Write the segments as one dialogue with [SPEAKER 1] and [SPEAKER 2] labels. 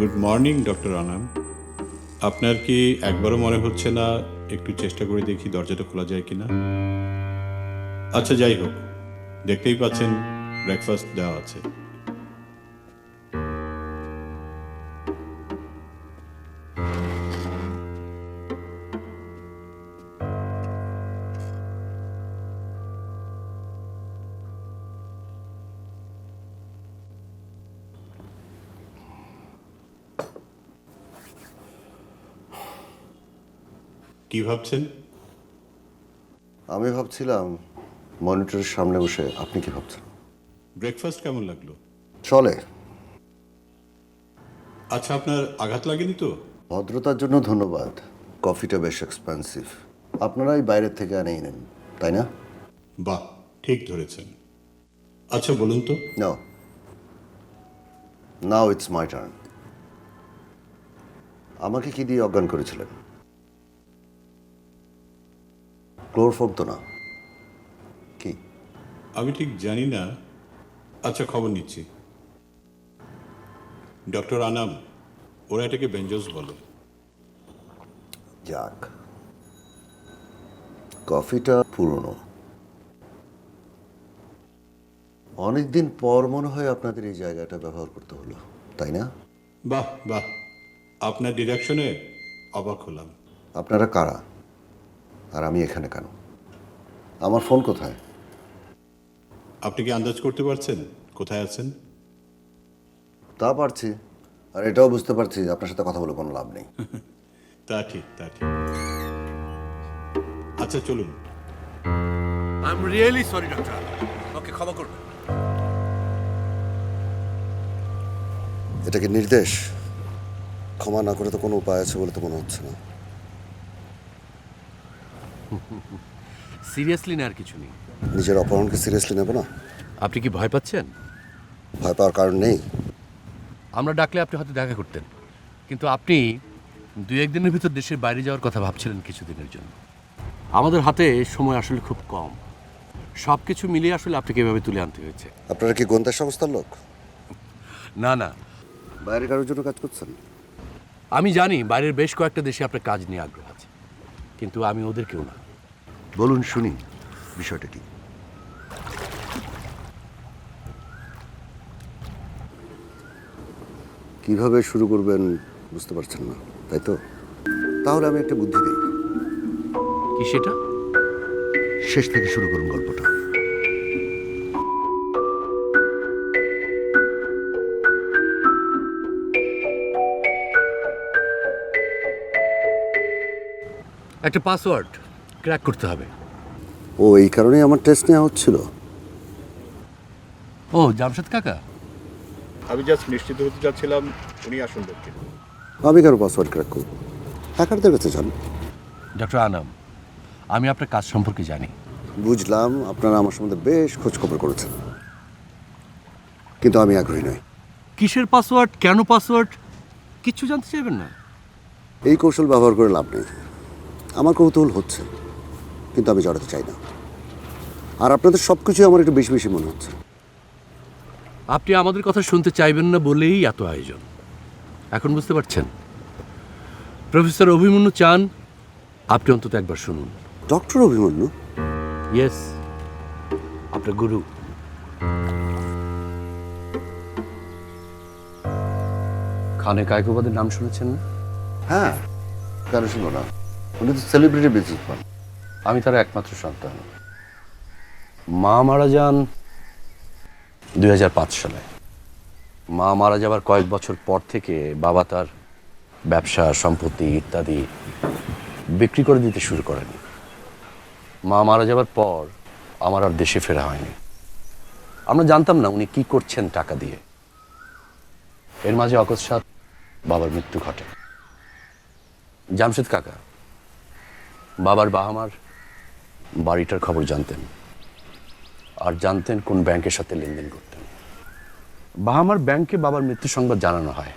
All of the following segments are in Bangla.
[SPEAKER 1] Good morning doctor Anam. আপনার কি একবারও মনে হচ্ছে না একটু চেষ্টা করে দেখি দরজাটা খোলা যায় কিনা? আচ্ছা, যাই হোক, দেখতেই পাচ্ছেন ব্রেকফাস্ট দেওয়া আছে। কি ভাবছেন?
[SPEAKER 2] আমি ভাবছিলাম মনিটরের সামনে বসে আপনি কি ভাবছেন?
[SPEAKER 1] ব্রেকফাস্ট কেমন লাগলো?
[SPEAKER 2] চলে।
[SPEAKER 1] আচ্ছা, আপনার আঘাত লাগেনি তো?
[SPEAKER 2] ভদ্রতার জন্য ধন্যবাদ। কফিটা বেশ এক্সপেন্সিভ। আপনারাই বাইরের থেকে আনেই নেন, তাই না?
[SPEAKER 1] বাহ, ঠিক ধরেছেন। আচ্ছা, বলুন তো।
[SPEAKER 2] No, now it's my turn. আমাকে কি দিয়ে অজ্ঞান করেছিলেন? ক্লোরোফর্ম তো না? কি?
[SPEAKER 1] আমি ঠিক জানি না। আচ্ছা, খবর নিচ্ছি। ডক্টর আনাম, ওরা এটাকে বেঞ্জোস বলে।
[SPEAKER 2] যাক, কফিটা পুরনো। অনেকদিন পর মনে হয় আপনাদের এই জায়গাটা ব্যবহার করতে হলো, তাই না?
[SPEAKER 1] বাহ বাহ, আপনার ডিরেকশনে অবাক হলাম।
[SPEAKER 2] আপনারা কারা আর আমি এখানে কেন? আমার ফোন কোথায়?
[SPEAKER 1] আপনি কি আন্দাজ করতে পারছেন কোথায় আছেন?
[SPEAKER 2] তা পারছি, আর এটাও বুঝতে পারছি আপনার সাথে কথা বলে কোনো লাভ নেই।
[SPEAKER 1] তা ঠিক, তা ঠিক। আচ্ছা, চলুন।
[SPEAKER 3] I am really sorry doctor, okay ক্ষমা করবেন।
[SPEAKER 2] এটা কি নির্দেশ? ক্ষমা না করে তো কোনো উপায় আছে বলে তো মনে হচ্ছে না।
[SPEAKER 3] সিরিয়াসলি না, আর কিছু নেই।
[SPEAKER 2] নিজের অপহরণকে সিরিয়াসলি নেব না?
[SPEAKER 3] আপনি কি ভয় পাচ্ছেন?
[SPEAKER 2] ভয় পাওয়ার কারণ নেই।
[SPEAKER 3] আমরা ডাকলে আপনি হয়তো দেখা করতেন, কিন্তু আপনি 2-1 দিনের ভিতর দেশের বাইরে যাওয়ার কথা ভাবছিলেন কিছুদিনের জন্য। আমাদের হাতে সময় আসলে খুব কম, সব কিছু মিলিয়ে আসলে আপনাকে এভাবে তুলে আনতে হয়েছে।
[SPEAKER 2] আপনারা কি গোয়েন্দা সংস্থার লোক?
[SPEAKER 3] না না,
[SPEAKER 2] বাইরে কারোর জন্য কাজ করছেন?
[SPEAKER 3] আমি জানি বাইরের বেশ কয়েকটা দেশে আপনার কাজ নিয়ে আগ্রহ আছে, কিন্তু আমি ওদের কেউ না।
[SPEAKER 2] বলুন শুনি, বিষয়টা কি? কিভাবে শুরু করবেন বুঝতে পারছেন না, তাই তো? তাহলে আমি একটা বুদ্ধি দিই।
[SPEAKER 3] কি সেটা?
[SPEAKER 2] শেষ থেকে শুরু করুন গল্পটা।
[SPEAKER 3] একটা পাসওয়ার্ড ক্র্যাক করতে হবে।
[SPEAKER 2] ও, এই কারণেই আমার টেস্ট নেওয়া হচ্ছিল।
[SPEAKER 3] ও জামশেদ কাকা,
[SPEAKER 1] আমি জাস্ট নিশ্চিত হতে চাচ্ছিলাম উনি আসল ব্যক্তি।
[SPEAKER 2] আমি কেন পাসওয়ার্ড ক্র্যাক করবো? হ্যাকারদের কাছে যান।
[SPEAKER 3] ডক্টর আনাম, আমি আপনার কাজ সম্পর্কে জানি।
[SPEAKER 2] বুঝলাম, আপনারা আমার সম্বন্ধে বেশ খোঁজ খবর করেছেন, কিন্তু আমি আগ্রহী নই।
[SPEAKER 3] কিসের পাসওয়ার্ড, কেন পাসওয়ার্ড, কিচ্ছু জানতে চাইবেন না?
[SPEAKER 2] এই কৌশল ব্যবহার করে লাভ নেই। আমার কৌতূহল হচ্ছে, কিন্তু আমি জড়াতে চাই না। আর আপনাদের সব কিছুই আমার একটু বেশি বেশি মনে হচ্ছে।
[SPEAKER 3] আপনি আমাদের কথা শুনতে চাইবেন না বলেই এত আয়োজন। এখন বুঝতে পারছেন? প্রফেসর অভিমন্যু চান আপনি অন্তত একবার শুনুন।
[SPEAKER 2] ডক্টর অভিমন্যু?
[SPEAKER 3] ইয়েস, আপনার গুরু। খানে কায়কোবাদের নাম শুনেছেন না?
[SPEAKER 2] হ্যাঁ, কেন শুনবো না? উনি তো সেলিব্রিটি বিজনেসম্যান।
[SPEAKER 3] আমি তার একমাত্র সন্তান। মা মারা যান 2005 সালে। মা মারা যাবার কয়েক বছর পর থেকে বাবা তার ব্যবসা, সম্পত্তি ইত্যাদি বিক্রি করে দিতে শুরু করেন। মা মারা যাবার পর আমার আর দেশে ফেরা হয়নি। আমরা জানতাম না উনি কি করছেন টাকা দিয়ে। এর মাঝে অকস্মাৎ বাবার মৃত্যু ঘটে। জামশেদ কাকা বাবার বাহামার বাড়িটার খবর জানতেন, আর জানতেন কোন ব্যাংকের সাথে লেনদেন করতেন। বাহামার ব্যাংকে বাবার মৃত্যু সংবাদ জানানো হয়।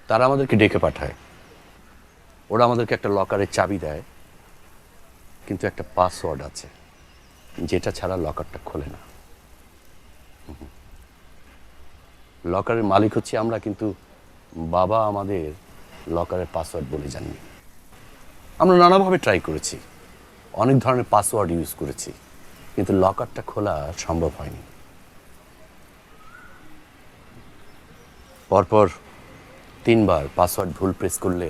[SPEAKER 3] তারা আমাদেরকে ডেকে পাঠায়। ওরা আমাদেরকে একটা লকারের চাবি দেয়, কিন্তু একটা পাসওয়ার্ড আছে যেটা ছাড়া লকারটা খোলে না। লকারের মালিক হচ্ছে আমরা, কিন্তু বাবা আমাদের লকারের পাসওয়ার্ড বলে জাননি। আমরা নানাভাবে ট্রাই করেছি, অনেক ধরনের পাসওয়ার্ড ইউজ করেছি, কিন্তু লকারটা খোলা সম্ভব হয়নি। পরপর 3 বার পাসওয়ার্ড ভুল প্রেস করলে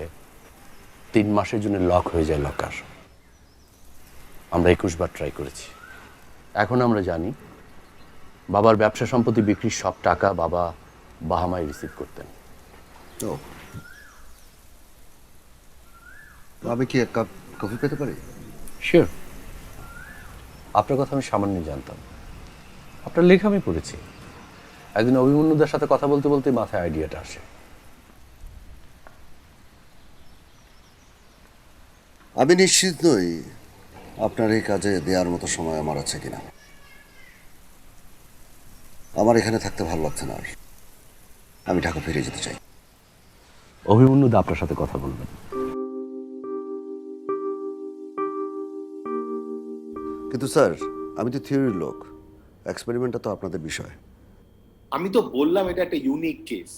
[SPEAKER 3] 3 মাসের জন্য লক হয়ে যায় লকার। আমরা 21 বার ট্রাই করেছি। এখন আমরা জানি বাবার ব্যবসা সম্পত্তি বিক্রির সব টাকা বাবা বাহামায় রিসিভ করতেন।
[SPEAKER 2] তো আমি কি এক কাপ কফি পেতে পারি?
[SPEAKER 3] শিওর। আপনার কথা আমি সামান্য জানতাম, আপনার লেখা আমি পড়েছি। একদিন অভিমন্যুদার সাথে কথা বলতে বলতে মাথায় আইডিয়াটা আসে।
[SPEAKER 2] আমি নিশ্চিত নই আপনার এই কাজে দেওয়ার মতো সময় আমার আছে কিনা। আমার এখানে থাকতে ভালো লাগছে না আর। আমি ঢাকা ফিরে যেতে চাই।
[SPEAKER 3] অভিমন্যুদা আপনার সাথে কথা বলবেন।
[SPEAKER 2] কিন্তু স্যার, আমি তো থিওরির লোক, এক্সপেরিমেন্টটা তো আপনাদের বিষয়।
[SPEAKER 4] আমি তো বললাম এটা একটা ইউনিক কেস।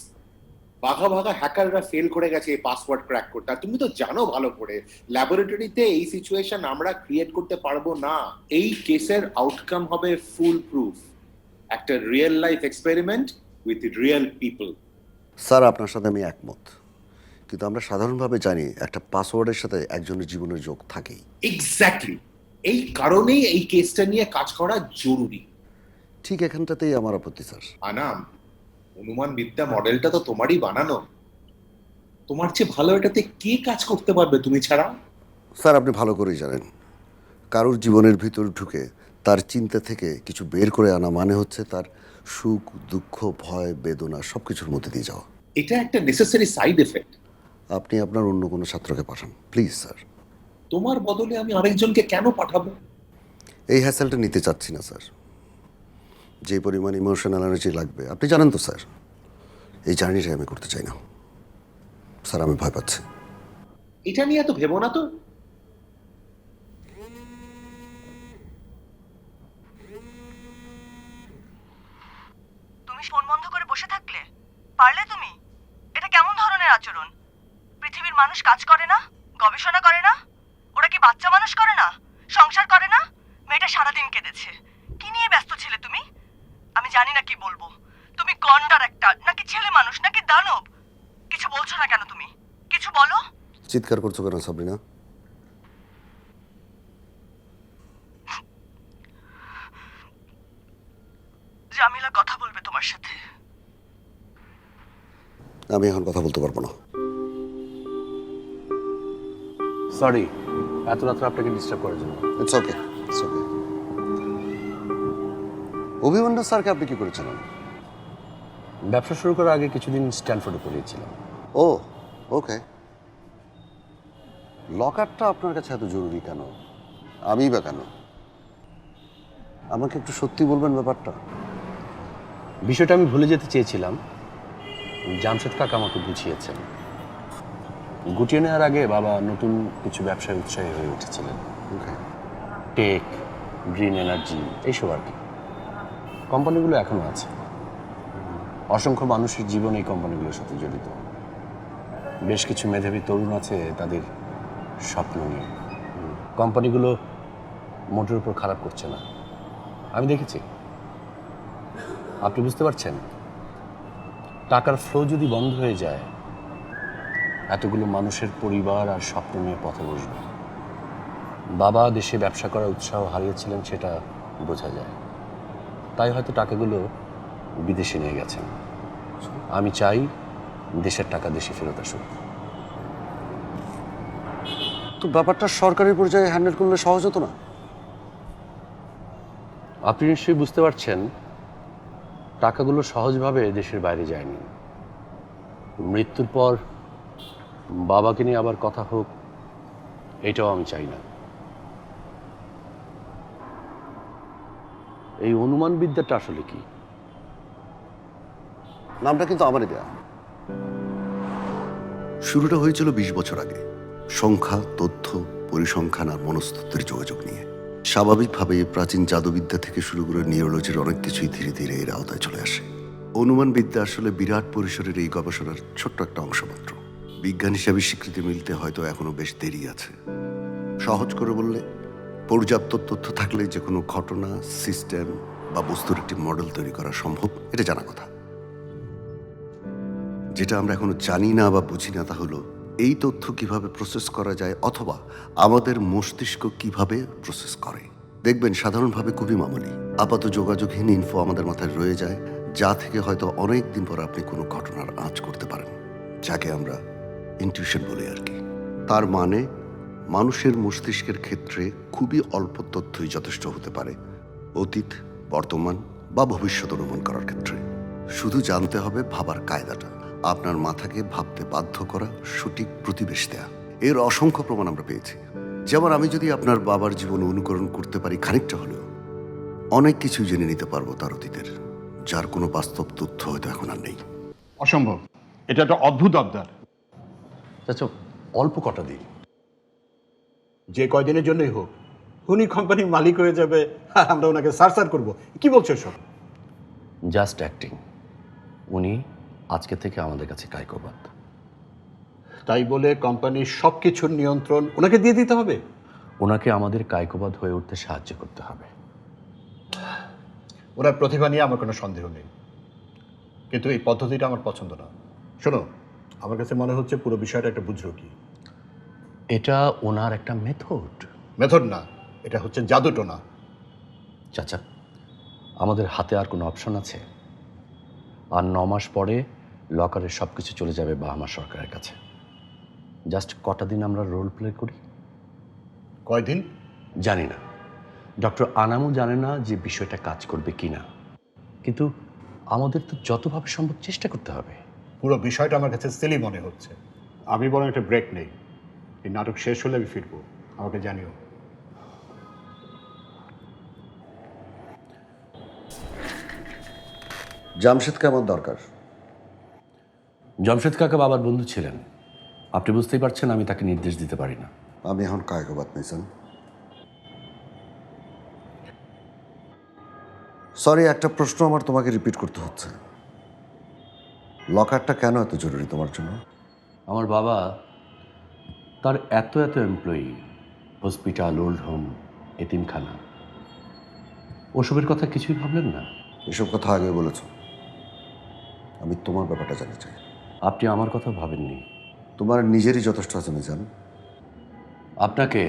[SPEAKER 4] ভাগা ভাগা হ্যাকাররা ফেল করে গেছে এই পাসওয়ার্ড ক্র্যাক করতে। আর তুমি তো জানো ভালো করে ল্যাবরেটরিতে এই সিচুয়েশন আমরা ক্রিয়েট করতে পারবো না। এই কেসের আউটকাম হবে ফুল প্রুফ, একটা real life experiment with real people.
[SPEAKER 2] Sir, আপনার সাথে আমি একমত, কিন্তু আমরা সাধারণভাবে জানি একটা পাসওয়ার্ডের সাথে একজনের জীবনের যোগ থাকেই।
[SPEAKER 4] এক্স্যাক্টলি, এই কারণেই এই কেসটা নিয়ে কাজ করা জরুরি।
[SPEAKER 2] ঠিক এখানটাতেই আমার আপত্তি স্যার।
[SPEAKER 4] আনাম, অনুমান বিদ্যা মডেলটা তো তোমারই বানানো। তোমার চেয়ে ভালো এটাতে কে কাজ করতে পারবে তুমি ছাড়া?
[SPEAKER 2] স্যার, আপনি ভালো করেই জানেন, কারোর জীবনের ভিতর ঢুকে তার চিন্তা থেকে কিছু বের করে আনা মানে হচ্ছে তার সুখ, দুঃখ, ভয়, বেদনা সব কিছুর মধ্যে দিয়ে যাওয়া।
[SPEAKER 4] এটা একটা নেসেসারি সাইড এফেক্ট।
[SPEAKER 2] আপনি আপনার অন্য কোনো ছাত্রকে পাঠান প্লিজ স্যার।
[SPEAKER 4] তোমার বদলে আমি আরেকজনকে কেন পাঠাবো?
[SPEAKER 2] এই হ্যাসেলটা নিতে চাচ্ছি না স্যার। যে পরিমাণ ইমোশনাল এনার্জি লাগবে আপনি জানেন তো স্যার, এই জার্নিটাই আমি করতে চাই না স্যার। আমি ভয় পাচ্ছি।
[SPEAKER 4] এটা নিয়ে এত ভেবো না তো।
[SPEAKER 5] তুমি ফোন বন্ধ করে বসে থাকলে পারলে তুমি? এটা কেমন ধরনের আচরণ? পৃথিবীর মানুষ কাজ করে না, গবেষণা করে না? ওরা কি বাচ্চা মানুষ করে না, সংসার করে না? মেয়েটা সারাদিন কেঁদেছে। কি নিয়ে ব্যস্ত ছিলে তুমি? আমি জানি না কি বলবো। তুমি গন্ডার একটা, নাকি ছেলে মানুষ, নাকি দানব? কিছু বলছো না কেন তুমি? কিছু বলো।
[SPEAKER 2] চিৎকার করছো কেন সাবরিনা?
[SPEAKER 5] জামিলা কথা বলবে তোমার সাথে।
[SPEAKER 2] আমি এখন কথা বলতে পারবো না।
[SPEAKER 3] সরি, এত রাত্রে আপনাকে ডিস্টার্ব করার জন্য।
[SPEAKER 2] It's okay, it's okay. Abhimanyu স্যারকে আপনি কি করেছিলেন?
[SPEAKER 3] ব্যবসা শুরু করার আগে কিছুদিন স্ট্যানফোর্ডে পড়িয়েছিলাম।
[SPEAKER 2] ও ওকে। লকারটা আপনার কাছে এত জরুরি কেন? আমি বা কেন? আমাকে একটু সত্যি বলবেন ব্যাপারটা।
[SPEAKER 3] বিষয়টা আমি ভুলে যেতে চেয়েছিলাম, জামশেদ কাকা আমাকে বুঝিয়েছেন। গুটিয়ে নেওয়ার আগে বাবা নতুন কিছু ব্যবসায় উৎসাহী হয়ে উঠেছিলেন। টেক, গ্রিন এনার্জি, এইসব আর কি। কোম্পানিগুলো এখনো আছে, অসংখ্য মানুষের জীবন এই কোম্পানিগুলোর সাথে জড়িত। বেশ কিছু মেধাবী তরুণ আছে তাদের স্বপ্ন নিয়ে। কোম্পানিগুলো মোটের উপর খারাপ করছে না, আমি দেখেছি। আপনি বুঝতে পারছেন, টাকার ফ্লো যদি বন্ধ হয়ে যায়, এতগুলো মানুষের পরিবার আর স্বপ্ন নিয়ে পথে বসবে। বাবা দেশে ব্যবসা করার উৎসাহ হারিয়েছিলেন, সেটা বোঝা যায়। তাই হয়তো টাকাগুলো বিদেশে নিয়ে গেছেন। আমি চাই দেশের টাকা দেশে ফেরত আসুক।
[SPEAKER 2] তো ব্যাপারটা সরকারি পর্যায়ে হ্যান্ডেল করলে সহজ হতো না?
[SPEAKER 3] আপনি নিশ্চয়ই বুঝতে পারছেন, টাকাগুলো সহজভাবে দেশের বাইরে যায়নি। মৃত্যুর পর বাবাকে নিয়ে আবার কথা হোক, এটাও আমি চাই না। এই অনুমান বিদ্যাটা আসলে কি?
[SPEAKER 2] নামটা কিন্তু আমারই দেয়া। শুরুটা হয়েছিল 20 বছর আগে, সংখ্যা, তথ্য, পরিসংখ্যান আর মনস্তত্ত্বের যোগাযোগ নিয়ে। স্বাভাবিকভাবে প্রাচীন জাদুবিদ্যা থেকে শুরু করে নিউরোলজির অনেক কিছুই ধীরে ধীরে এর আওতায় চলে আসে। অনুমানবিদ্যা আসলে বিরাট পরিসরের এই গবেষণার ছোট্ট একটা অংশ মাত্র। বিজ্ঞান হিসাবে স্বীকৃতি মিলতে হয়তো এখনো বেশ দেরি আছে। সহজ করে বললে, পর্যাপ্ত তথ্য থাকলে যে কোনো ঘটনা, সিস্টেম বা বস্তুর একটি মডেল তৈরি করা সম্ভব, এটা জানা কথা। যেটা আমরা এখনো জানি না বা বুঝি না তা হলো এই তথ্য কিভাবে প্রসেস করা যায়, অথবা আমাদের মস্তিষ্ক কিভাবে প্রসেস করে। দেখবেন সাধারণভাবে খুবই মামুলি আপাত যোগাযোগহীন ইনফো আমাদের মাথায় রয়ে যায়, যা থেকে হয়তো অনেক দিন পর আপনি কোনো ঘটনার আঁচ করতে পারেন, যাকে আমরা ইনটিউশন বলি আর কি। তার মানে মানুষের মস্তিষ্কের ক্ষেত্রে খুবই অল্প তথ্যই যথেষ্ট হতে পারে অতীত, বর্তমান বা ভবিষ্যৎ অনুমান করার ক্ষেত্রে। শুধু জানতে হবে ভাবার কায়দাটা, আপনার মাথাকে ভাবতে বাধ্য করা, সঠিক প্রতিবেশ দেয়া। এর অসংখ্য প্রমাণ আমরা পেয়েছি। যেমন আমি যদি আপনার বাবার জীবন অনুকরণ করতে পারি খানিকটা হলেও, অনেক কিছুই জেনে নিতে পারবো তার অতীতের, যার কোনো বাস্তব তথ্য হয়তো এখন আর নেই।
[SPEAKER 6] অসম্ভব, এটা একটা অদ্ভুত আবদার।
[SPEAKER 3] আচ্ছা, অল্প কটা দিন,
[SPEAKER 6] যে কয়দিনের জন্যই হোক, উনি কোম্পানির মালিক হয়ে যাবে আর আমরা ওনাকে সার করবো। কি বলছো সব?
[SPEAKER 3] Just acting. উনি আজকে থেকে আমাদের কাছে কায়কবাদ।
[SPEAKER 6] তাই বলে কোম্পানির সব কিছুর নিয়ন্ত্রণ ওনাকে দিয়ে দিতে হবে?
[SPEAKER 3] ওনাকে আমাদের কায়কবাদ হয়ে উঠতে সাহায্য করতে হবে।
[SPEAKER 6] ওনার প্রতিভা নিয়ে আমার কোনো সন্দেহ নেই, কিন্তু এই পদ্ধতিটা আমার পছন্দ না। শোনো, আমার কাছে মনে হচ্ছে পুরো বিষয়টা একটা বুঝরকি।
[SPEAKER 3] এটা ওনার একটা মেথড।
[SPEAKER 6] মেথড না, এটা হচ্ছে জাদুটোনা।
[SPEAKER 3] চাচা, আমাদের হাতে আর কোনো অপশন আছে? আর 9 মাস পরে লকারের সব কিছু চলে যাবে বাহামা সরকারের কাছে। জাস্ট কটা দিন আমরা রোল প্লে করি।
[SPEAKER 6] কয়দিন
[SPEAKER 3] জানি না, ডক্টর আনামও জানে না যে বিষয়টা কাজ করবে কি না, কিন্তু আমাদের তো যতভাবে সম্ভব চেষ্টা করতে হবে।
[SPEAKER 6] পুরো বিষয়টা আমার কাছে সিলি মনে হচ্ছে। আমি বরং একটা ব্রেক নেই, এই নাটক শেষ হলে আমি ফিরবো, আমাকে জানিও।
[SPEAKER 2] জামশেদকে আমার দরকার।
[SPEAKER 3] জামশেদ কাকা বাবার বন্ধু ছিলেন, আপনি বুঝতেই পারছেন আমি তাকে নির্দেশ দিতে পারি না।
[SPEAKER 2] আমি এখন কায়কবাদ মিশন। সরি, একটা প্রশ্ন আমার তোমাকে রিপিট করতে হচ্ছে। লকারটা কেন এত জরুরি তোমার জন্য?
[SPEAKER 3] আমার বাবা, তার এত এত এমপ্লয়ি, হসপিটাল, ওল্ড হোম, এতিমখানা, ওসবের কথা কিছুই ভাবলেন না?
[SPEAKER 2] এসব কথা আগে বলেছ, আমি তোমার ব্যাপারটা জানতে চাই।
[SPEAKER 3] আপনি আমার কথা ভাবেননি।
[SPEAKER 2] তোমার নিজেরই যথেষ্ট আছে মিজান।
[SPEAKER 3] আপনাকে,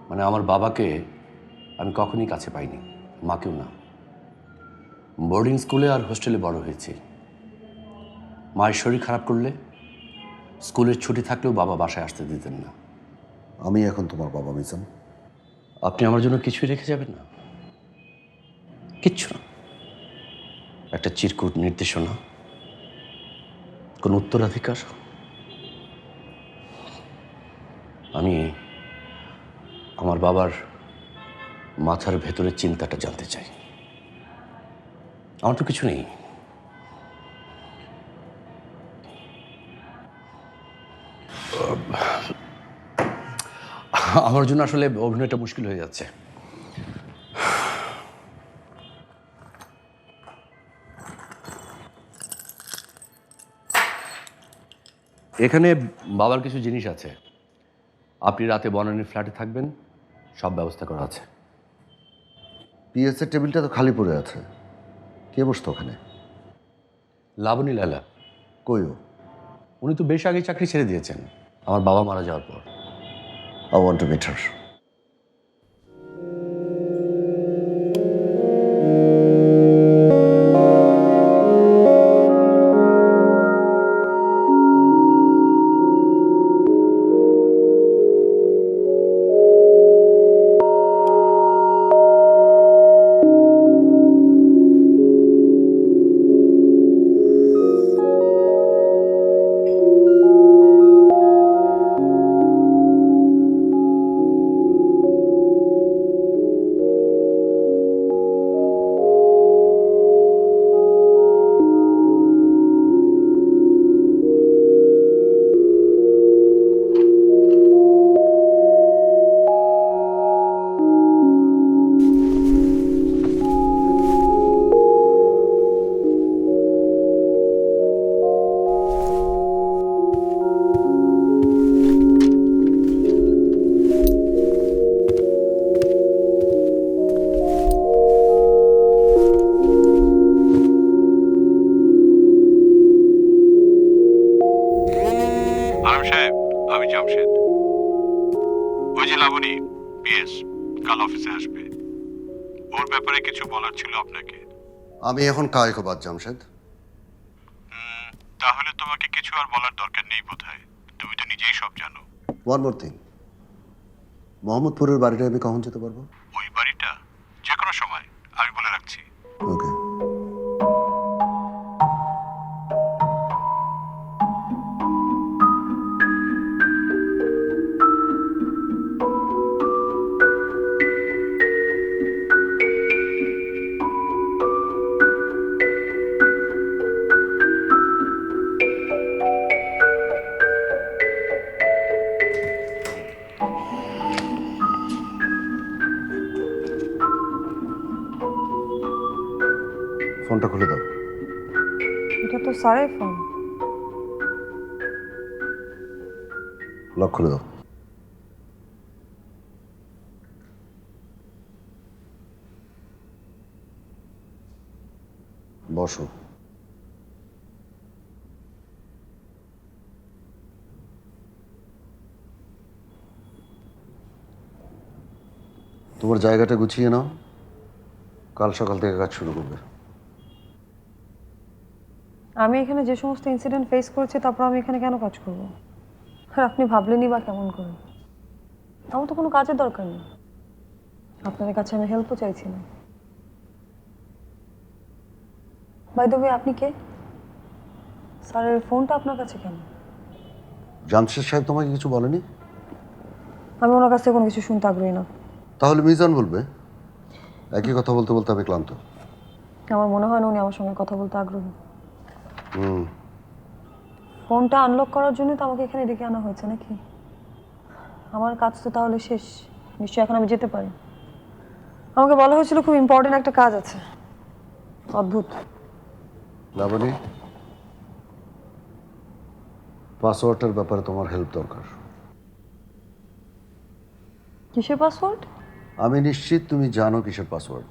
[SPEAKER 3] মানে আমার বাবাকে আমি কখনই কাছে পাইনি, মাকেও না। বোর্ডিং স্কুলে আর হোস্টেলে বড় হয়েছি। মায়ের শরীর খারাপ করলে স্কুলের ছুটি থাকলেও বাবা বাসায় আসতে দিতেন না।
[SPEAKER 2] আমি এখন তোমার বাবা মিজান।
[SPEAKER 3] আপনি আমার জন্য কিছুই রেখে যাবেন না? কিচ্ছু না, একটা চিরকুট নির্দেশনা, কোন উত্তরাধিকার? আমি আমার বাবার মাথার ভেতরের চিন্তাটা জানতে চাই। আমার তো কিছু নেই। আমার জন্য আসলে অভিনয়টা মুশকিল হয়ে যাচ্ছে। এখানে বাবার কিছু জিনিস আছে, আপনি রাতে বনানীর ফ্ল্যাটে থাকবেন, সব ব্যবস্থা করা আছে।
[SPEAKER 2] পিএসের টেবিলটা তো খালি পড়ে আছে, কে বসতো ওখানে?
[SPEAKER 3] লাবণী লালা।
[SPEAKER 2] কইও?
[SPEAKER 3] উনি তো বেশ আগে চাকরি ছেড়ে দিয়েছেন আমার বাবা মারা যাওয়ার পর।
[SPEAKER 2] I want to meet her.
[SPEAKER 1] অফিসে আসবে, ওর ব্যাপারে কিছু বলার ছিল আপনাকে।
[SPEAKER 2] আমি এখন কায়কবাদ জামশেদ।
[SPEAKER 1] তাহলে তোমাকে কিছু আর বলার দরকার নেই বোধহয়, তুমি তো নিজেই সব জানো।
[SPEAKER 2] ওয়ান মোর থিং, মোহাম্মদপুরের বাড়িটা আমি কখন যেতে পারবো?
[SPEAKER 1] ওই বাড়িটা যে কোনো সময়, আমি বলে রাখছি।
[SPEAKER 2] ওকে। ফোনটা খুলে দাও।
[SPEAKER 5] এটা তো স্যারের ফোন।
[SPEAKER 2] লক খুলে দাও। বসো। তোমার জায়গাটা গুছিয়ে নাও, কাল সকাল থেকে কাজ শুরু করবে।
[SPEAKER 5] আমি এখানে যে সমস্ত ইনসিডেন্ট ফেস করেছি, তারপর আমি এখানে কেন কাজ করব? আর আপনি ভাবলেনই বা কেমন করে? আমার তো কোনো কাজের দরকার নেই, আপনাদের কাছে আমি হেল্পও চাইছি না। বাই দ্য ওয়ে, আপনি কে? স্যারের ফোনটা আপনার কাছে কেন?
[SPEAKER 2] জামশেদ সাহেব তোমাকে কিছু বলেনি?
[SPEAKER 5] আমি ওনার কাছ থেকে কোনো কিছু শুনতে আগ্রহী না।
[SPEAKER 2] তাহলে মিজান বলবে। একই কথা বলতে বলতে আমি ক্লান্ত।
[SPEAKER 5] আমার মনে হয় না উনি আমার সঙ্গে কথা বলতে আগ্রহী।
[SPEAKER 2] হুম।
[SPEAKER 5] ফোনটা আনলক করার জন্য তো আমাকে এখানে ডেকে আনা হয়েছে নাকি? আমার কাজ তো তাহলে শেষ, নিশ্চয়ই এখন আমি যেতে পারি। আমাকে বলা হয়েছিল খুব ইম্পর্টেন্ট একটা কাজ আছে। অদ্ভুত।
[SPEAKER 2] লাবণী, পাসওয়ার্ডটার ব্যাপারে তোমার হেল্প দরকার।
[SPEAKER 5] কিসের পাসওয়ার্ড?
[SPEAKER 2] আমি নিশ্চিত তুমি জানো কিসের পাসওয়ার্ড।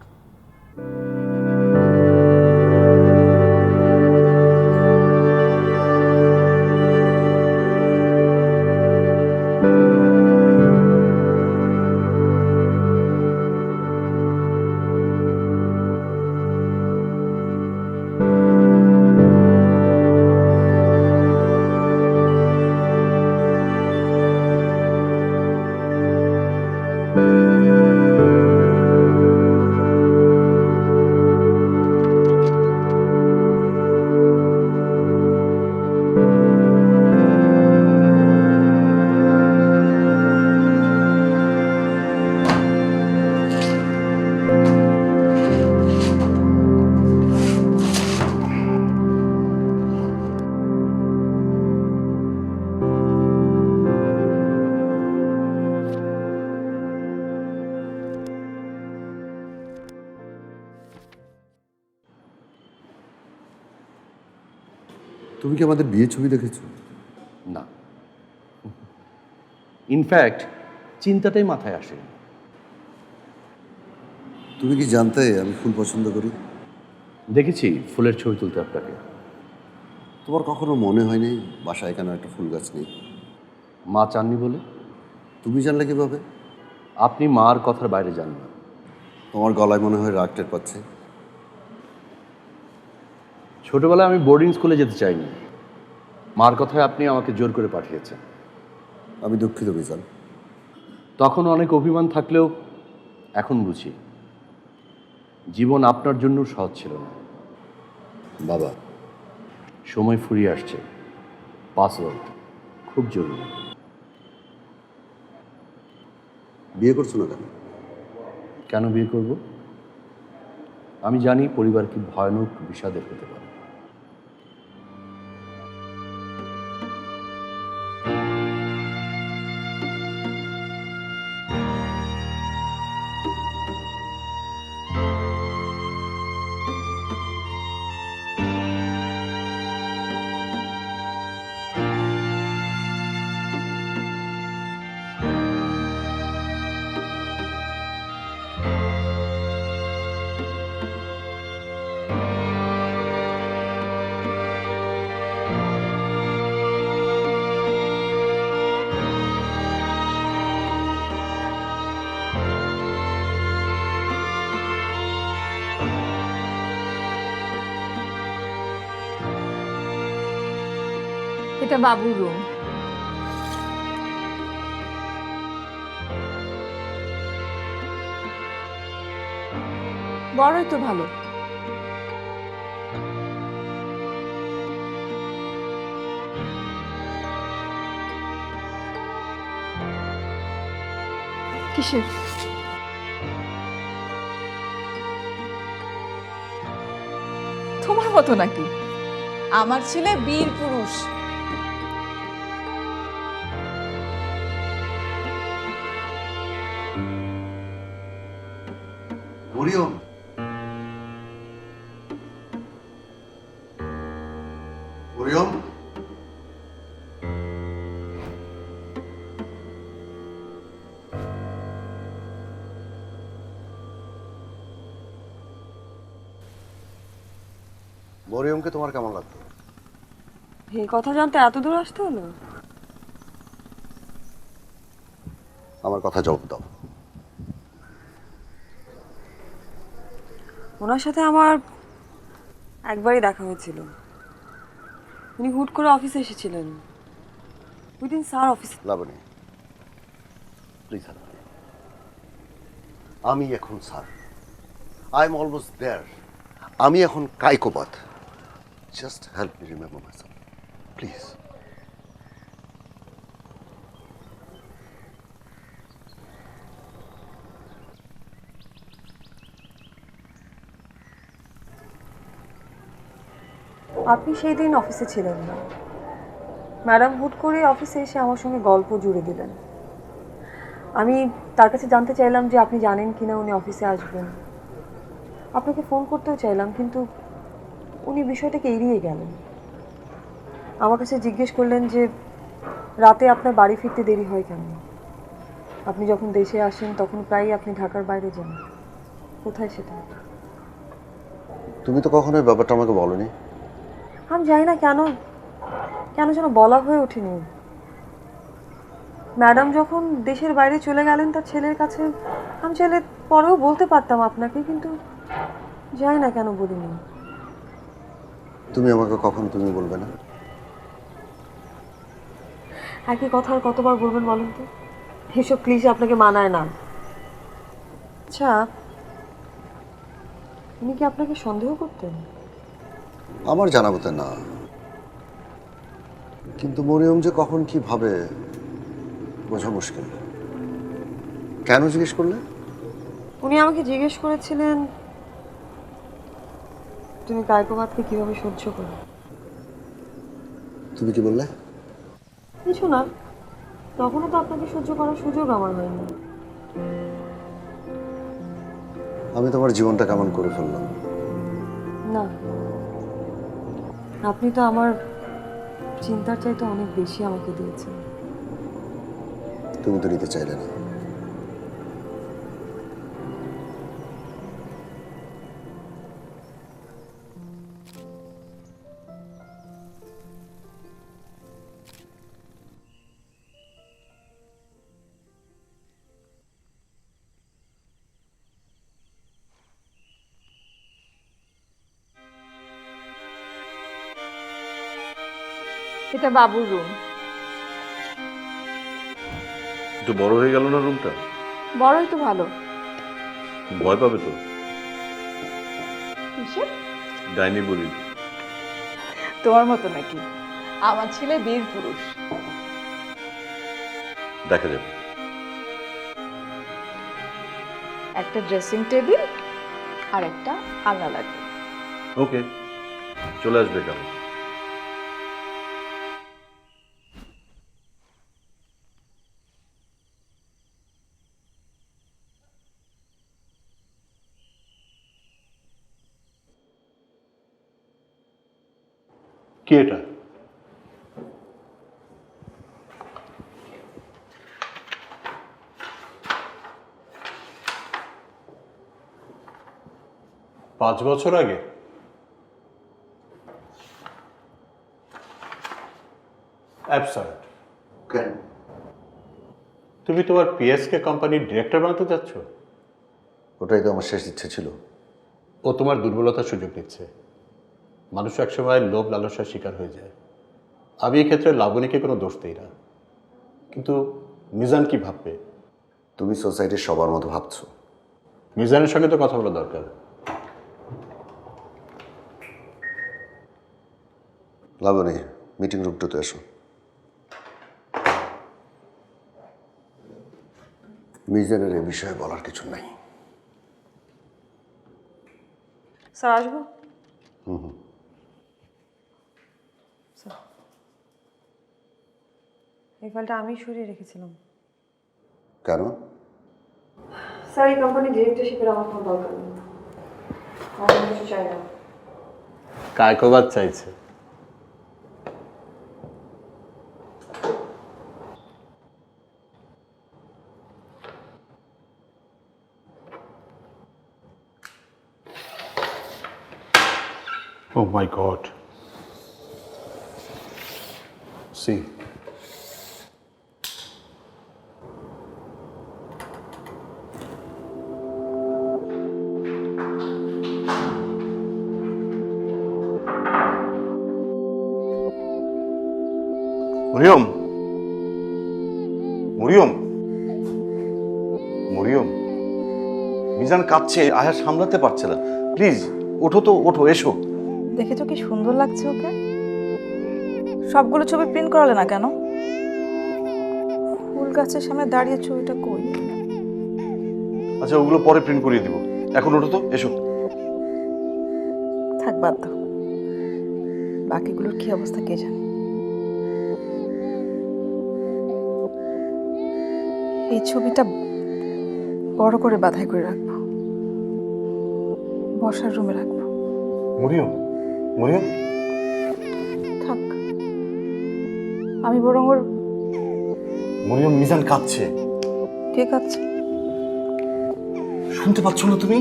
[SPEAKER 2] তুমি কি আমাদের বিয়ে ছবি দেখেছো?
[SPEAKER 3] না, ইনফ্যাক্ট চিন্তাটাই মাথায় আসে।
[SPEAKER 2] তুমি কি জানতে আমি ফুল পছন্দ করি?
[SPEAKER 3] দেখেছি ফুলের ছবি তুলতে আপনাকে।
[SPEAKER 2] তোমার কখনো মনে হয়নি বাসায় কেন একটা ফুল গাছ নেই?
[SPEAKER 3] মা চাননি বলে?
[SPEAKER 2] তুমি জানলে কিভাবে?
[SPEAKER 3] আপনি মার কথার বাইরে যান না।
[SPEAKER 2] তোমার গলায় মনে হয় রাগ টের পাচ্ছে।
[SPEAKER 3] ছোটবেলায় আমি বোর্ডিং স্কুলে যেতে চাইনি, মার কথায় আপনি আমাকে জোর করে পাঠিয়েছেন।
[SPEAKER 2] আমি দুঃখিত মিজান।
[SPEAKER 3] তখন অনেক অভিমান থাকলেও এখন বুঝি জীবন আপনার জন্য সহজ ছিল না।
[SPEAKER 2] বাবা,
[SPEAKER 3] সময় ফুরিয়ে আসছে, পাসওয়ার্ড খুব জরুরি।
[SPEAKER 2] বিয়ে করছো না কেন?
[SPEAKER 3] কেন বিয়ে করব? আমি জানি পরিবার কি ভয়ানক বিষাদের হতে পারে।
[SPEAKER 7] এটা বাবুর রুম। বড়ই তো ভালো। কিসের? তোমার মতো নাকি? আমার ছেলে বীর পুরুষ।
[SPEAKER 2] মরিয়ম, মরিয়ম, মরিয়মকে তোমার কেমন লাগতো?
[SPEAKER 5] এই কথা জানতে এত দূর আসতে হলো?
[SPEAKER 2] আমার কথা জবাব দাও।
[SPEAKER 5] ওনার সাথে আমার একবারই দেখা হয়েছিল। উনি হুট করে অফিসে এসেছিলেন। Within sir office.
[SPEAKER 2] Laboni, please help me. আমি এখন sir, I am almost there. আমি এখন Kaikobad. Just help me remember myself, please.
[SPEAKER 5] আপনি সেই দিন অফিসে ছিলেন না। ম্যাডাম হুট করে অফিসে এসে আমার সঙ্গে গল্প জুড়ে দিলেন। আমি তার কাছে জানতে চাইলাম যে আপনি জানেন কিনা উনি অফিসে আসবেন। আপনাকে ফোন করতেও চাইলাম, কিন্তু উনি বিষয়টাকে এড়িয়ে গেলেন। আমার কাছে জিজ্ঞেস করলেন যে রাতে আপনার বাড়ি ফিরতে দেরি হয় কেন। আপনি যখন দেশে আসেন তখন প্রায়ই আপনি ঢাকার বাইরে যান। কোথায় সেটা?
[SPEAKER 2] তুমি তো কখনো এই ব্যাপারটা আমাকে বলোনি।
[SPEAKER 5] আমি জানি না কেন কেন যেন বলা হয়ে ওঠেনি। ম্যাডাম যখন দেশের বাইরে চলে গেলেন তার ছেলের কাছে, আমি চাইলে পরেও বলতে পারতাম আপনাকে, কিন্তু জানি না কেন বলিনি।
[SPEAKER 2] তুমি আমাকে কখন তুমি বলবে না?
[SPEAKER 5] একই কথা আর কতবার বলবেন বলেন তো? এসব ক্লিশে আপনাকে মানায় না। আচ্ছা, উনি কি আপনাকে সন্দেহ করতেন?
[SPEAKER 2] আমার জানা মতে না, কিন্তু মরিয়ম যে কখন কি ভাবে বোঝা মুশকিল। কেন জিজ্ঞেস করলে?
[SPEAKER 5] উনি আমাকে জিজ্ঞেস করেছিলেন তুমি কায়কোবাদকে কিভাবে সহ্য করো।
[SPEAKER 2] তুমি কি বললে?
[SPEAKER 5] কিছু না, তখনও তো আপনাকে সহ্য করার সুযোগ আমার হয়নি।
[SPEAKER 2] আমি তোমার জীবনটা কেমন করে ফেললাম?
[SPEAKER 5] না, আপনি তো আমার চিন্তার চাইতে অনেক বেশি আমাকে দিয়েছেন।
[SPEAKER 2] তুমি তো নিতে চাইলে না।
[SPEAKER 7] এটা বাবুর রুম।
[SPEAKER 1] একটু বড় হয়ে গেল না রুমটা?
[SPEAKER 7] বড়ই তো ভালো।
[SPEAKER 1] ভয় পাবে তো।
[SPEAKER 7] কিসের?
[SPEAKER 1] ডাইনি বলি।
[SPEAKER 7] তোমার মতো নাকি? আমার ছেলে বীর পুরুষ।
[SPEAKER 1] দেখা যাবে।
[SPEAKER 7] একটা ড্রেসিং টেবিল আর একটা আলনা লাগবে।
[SPEAKER 1] ওকে, চলে আসবে কেমন? কি এটা? পাঁচ বছর আগে? অ্যাবসার্ড।
[SPEAKER 2] কেন?
[SPEAKER 1] তুমি তোমার পিএসকে কোম্পানির ডিরেক্টর বানাতে যাচ্ছ?
[SPEAKER 2] ওটাই তো আমার শেষ ইচ্ছে ছিল।
[SPEAKER 1] ও তোমার দুর্বলতার সুযোগ নিচ্ছে। মানুষ একসময় লোভ লালসার শিকার হয়ে যায়।
[SPEAKER 6] আমি এক্ষেত্রে লাবণীকে কোনো দোষ দিই না, কিন্তু মিজান কি ভাববে?
[SPEAKER 2] তুমি সোসাইটির সবার মতো ভাবছো।
[SPEAKER 6] মিজানের সঙ্গে তো কথা বলা দরকার।
[SPEAKER 2] লাবণী, মিটিং রুমটাতে এসো। মিজানের এ বিষয়ে বলার কিছু নাই।
[SPEAKER 5] স্যার আসবো? স্যার, এই ফাইলটা আমি সরিয়ে রেখেছিলাম।
[SPEAKER 2] কেন?
[SPEAKER 5] স্যার, এই কোম্পানি ডিরেক্টরশিপের আমার কোনো দরকার নেই, আমার কিছু চাই না।
[SPEAKER 6] কায়কোবাদ চাইছে। Oh my God. See.
[SPEAKER 8] Mariam, Mariam, Mariam, Mizan কাঁদছে, আয়া সামলাতে পারছে না। প্লিজ ওঠো তো, ওঠো, এসো।
[SPEAKER 9] দেখেছো কি সুন্দর লাগছে ওকে? সবগুলো ছবি প্রিন্ট করালে না কেন? ফুল গাছের সামনে দাঁড়িয়ে ছবিটা কই?
[SPEAKER 8] আচ্ছা, ওগুলো পরে প্রিন্ট করিয়ে দিব, এখন ওঠো তো, এসো।
[SPEAKER 9] থাক, বাদ দাও, বাকিগুলোর কি অবস্থা কে জানে। এই ছবিটা বড় করে বাঁধাই করে রাখবো, বসার রুমে রাখবো।
[SPEAKER 8] মরিয়ম, মরিয়ম,
[SPEAKER 9] থাক, আমি বরং ওর।
[SPEAKER 8] মরিয়ম, মিজান কাঁদছে।
[SPEAKER 9] ঠিক আছে,
[SPEAKER 8] শুনতে পাচ্ছ না তুমি?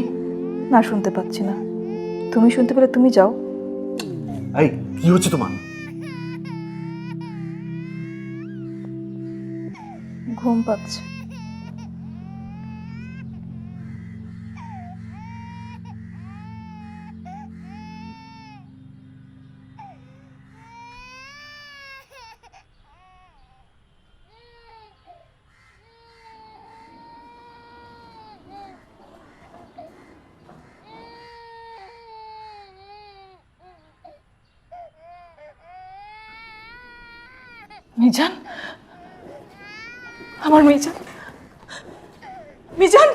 [SPEAKER 9] না, শুনতে পাচ্ছি না। তুমি শুনতে পেলে তুমি যাও।
[SPEAKER 8] এই, কি হচ্ছে তোমার?
[SPEAKER 9] ঘুম পাচ্ছে। মিজান, আমার মিজান, মিজান।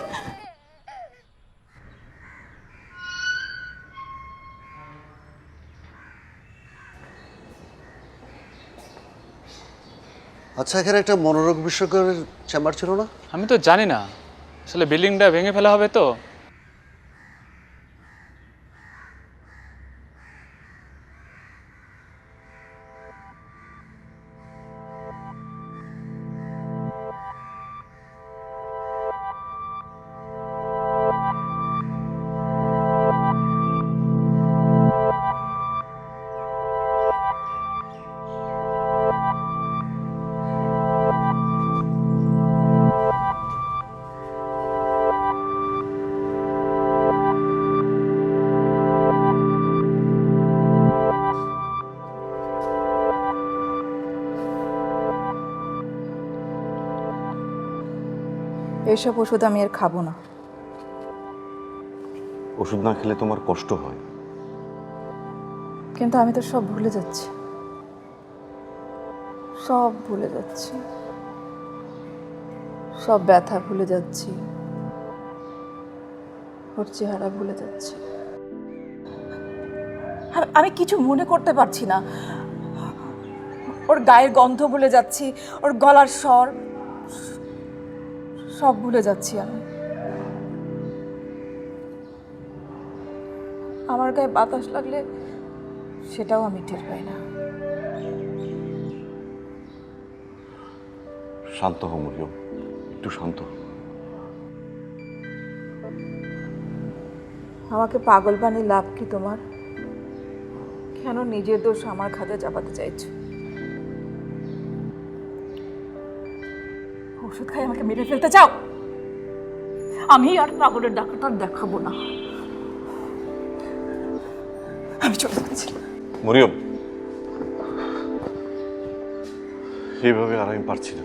[SPEAKER 2] আচ্ছা, এখানে একটা মনোরোগ বিশেষজ্ঞের চেম্বার ছিল না?
[SPEAKER 10] আমি তো জানি না, আসলে বিল্ডিংটা ভেঙে ফেলা হবে তো।
[SPEAKER 9] এসব ওষুধ আমি আর খাবো না।
[SPEAKER 8] ওষুধ না খেলে তোমার কষ্ট হয়।
[SPEAKER 9] কিন্তু আমি তো সব ভুলে যাচ্ছি, সব ভুলে যাচ্ছি, সব ব্যথা ভুলে যাচ্ছি, ওর চেহারা ভুলে যাচ্ছি। আমি কিছু মনে করতে পারছি না। ওর গায়ের গন্ধ ভুলে যাচ্ছি, ওর গলার স্বর, সব ভুলে যাচ্ছি আমি। আমার গায়ে বাতাস লাগলে সেটাও আমি টের পাই না।
[SPEAKER 8] শান্ত হও মরিয়ম, একটু শান্ত হও।
[SPEAKER 9] আমাকে পাগল বানিয়ে লাভ কি তোমার? কেন নিজের দোষ আমার খাতে চাপাতে চাইছো? ওষুধ খাই আমাকে মেরে ফেলতে চাও? আমি আর পাগলের ডাক্তার দেখাবো না, আমি চলে যাচ্ছি।
[SPEAKER 8] মরিয়ম, এভাবে আর আমি পারছি না।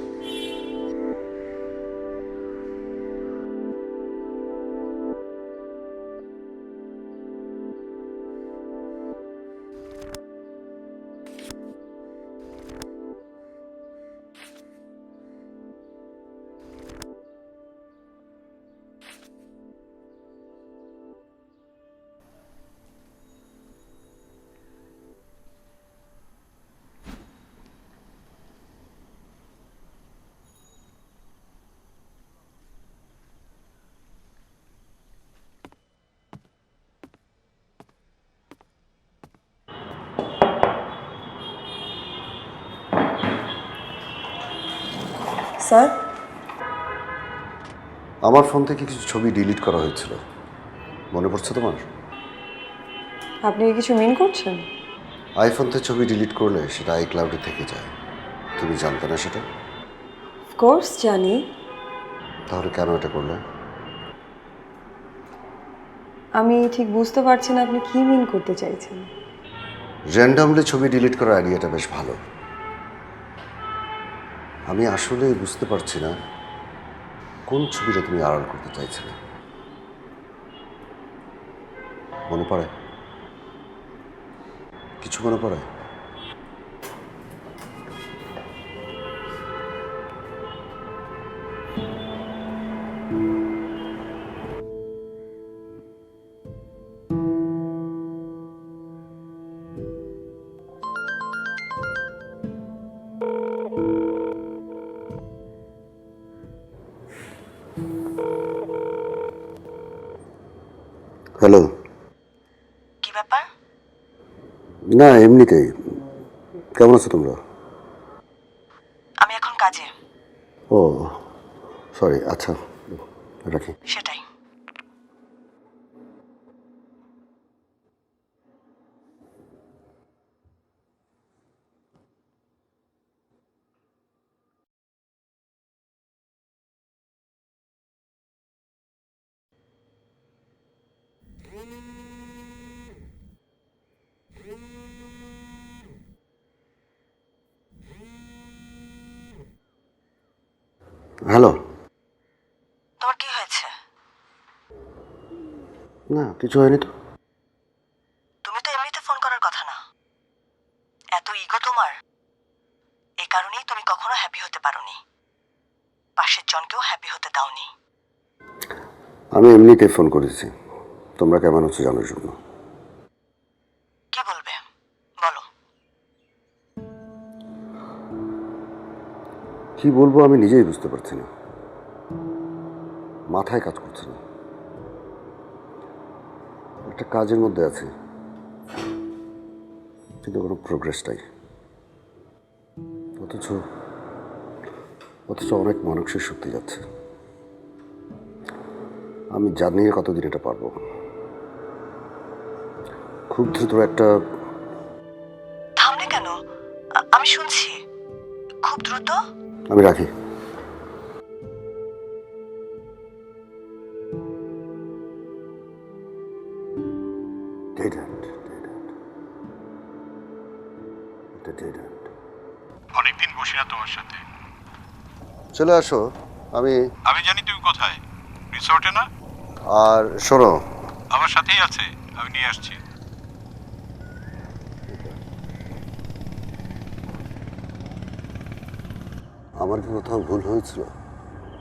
[SPEAKER 9] স্যার,
[SPEAKER 2] আমার ফোন থেকে কিছু ছবি ডিলিট করা হয়েছিল, মনে পড়ছে তোমার?
[SPEAKER 9] আপনি কি কিছু মিন করছেন?
[SPEAKER 2] আইফোন থেকে ছবি ডিলিট করলে সেটা আইক্লাউডে থেকে যায়। তুমি জানতে না সেটা?
[SPEAKER 9] কোর্স জানি।
[SPEAKER 2] তাহলে কেন এটা করলে?
[SPEAKER 9] আমি ঠিক বুঝতে পারছি না আপনি কি মিন করতে চাইছেন।
[SPEAKER 2] র্যান্ডামলি ছবি ডিলিট করার আইডিয়াটা বেশ ভালো। আমি আসলে বুঝতে পারছি না কোন ছবিটা তুমি আড়াল করতে চাইছিলে। মনে পড়ে? কিছু মনে পড়ে? হ্যালো।
[SPEAKER 5] কি ব্যাপার?
[SPEAKER 2] না, এমনিতেই। কেমন আছো তোমরা?
[SPEAKER 5] আমি এখন কাজে।
[SPEAKER 2] ও সরি, আচ্ছা রাখি।
[SPEAKER 5] সেটাই।
[SPEAKER 2] হ্যালো।
[SPEAKER 5] তোমার কি হয়েছে?
[SPEAKER 2] না, কিছু হয়নি তো।
[SPEAKER 5] তুমি তো এমনিতে ফোন করার কথা না। এত ইগো তোমার, এই কারণেই তুমি কখনো হ্যাপি হতে পারোনি, পাশের জনকেও হ্যাপি হতে দাওনি।
[SPEAKER 2] আমি এমনিতেই ফোন করেছি তোমরা কেমন আছো জানার জন্য।
[SPEAKER 5] কি বলবে বলো।
[SPEAKER 2] কি বলবো আমি নিজেই বুঝতে পারছি না, মাথায় কাজ করছে না। একটা কাজের মধ্যে আছি কিন্তু কোনো প্রোগ্রেস নাই। অথচ অনেক মানসিক শক্তি যাচ্ছে। আমি জানি না কতদিন এটা পারবো। খুব দ্রুত একটা।
[SPEAKER 5] থামলে কেন? আমি শুনছি। খুব দ্রুত?
[SPEAKER 2] আমি রাখি।
[SPEAKER 1] অনেকদিন বসি না তোমার সাথে।
[SPEAKER 2] চলে আসো। আমি
[SPEAKER 1] জানি তুমি কোথায়, রিসর্টে না?
[SPEAKER 2] আর শোনো,
[SPEAKER 1] আমার সাথেই আছে, আমি নিয়ে আসছি।
[SPEAKER 2] আমার কি কোথাও ভুল হয়েছিল?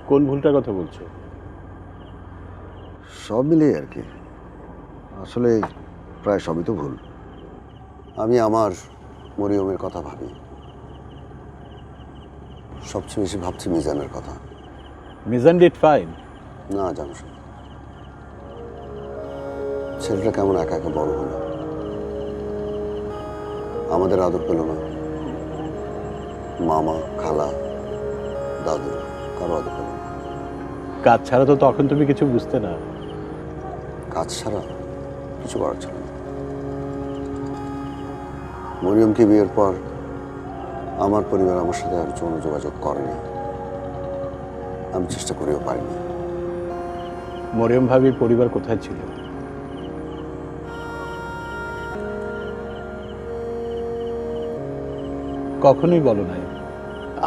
[SPEAKER 1] কোন ভুলটার কথা বলছো?
[SPEAKER 2] সব মিলিয়ে আর কি। আসলে প্রায় সবই তো ভুল। আমি আমার মরিয়মের কথা ভাবি, সবচেয়ে বেশি ভাবছি মিজানের কথা।
[SPEAKER 1] Mizan did fine.
[SPEAKER 2] না জামশেদ, ছেলেটা কেমন একা একা বড় হলো, আমাদের আদর পেল না। মামা, খালা, দাদু কারো আদর পেল না।
[SPEAKER 1] কাজ ছাড়া তো তখন তুমি কিছু বুঝতে না।
[SPEAKER 2] কাজ ছাড়া কিছু করার ছিল না। মরিয়মকে বিয়ের পর আমার পরিবার আমার সাথে আর যৌন যোগাযোগ করেনি, আমি চেষ্টা করেও পারিনি।
[SPEAKER 1] মরিয়ম ভাবির পরিবার কোথায় ছিল? কখনোই বলো নাই।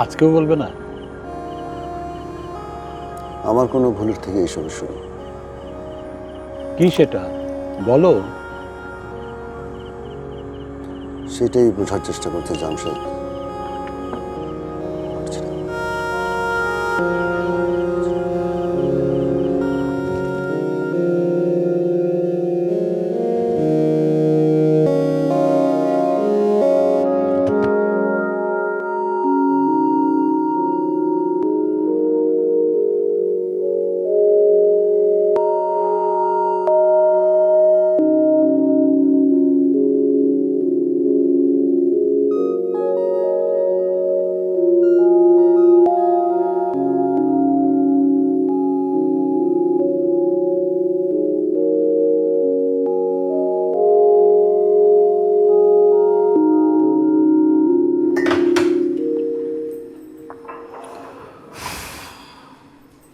[SPEAKER 6] আজকেও বলবে না?
[SPEAKER 2] আমার কোনো ভুলের থেকে এইসব শুরু।
[SPEAKER 6] কি সেটা বলো।
[SPEAKER 2] সেটাই বোঝার চেষ্টা করতে Jamshed.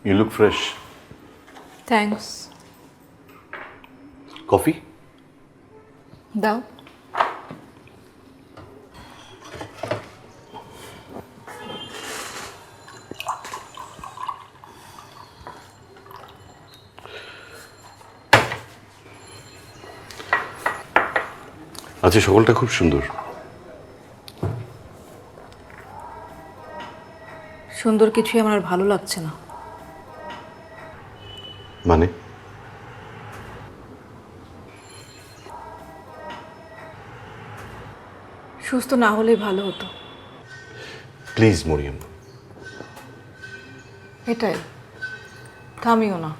[SPEAKER 8] You look fresh.
[SPEAKER 7] Thanks.
[SPEAKER 8] Coffee?
[SPEAKER 7] দাও।
[SPEAKER 8] আচ্ছা, সকালটা খুব সুন্দর।
[SPEAKER 7] সুন্দর কিছুই আমার আর ভালো লাগছে না।
[SPEAKER 8] মানে?
[SPEAKER 7] সুস্থ না হলেই ভালো হতো।
[SPEAKER 8] প্লিজ মরিয়ম।
[SPEAKER 7] এটাই, থামিও না।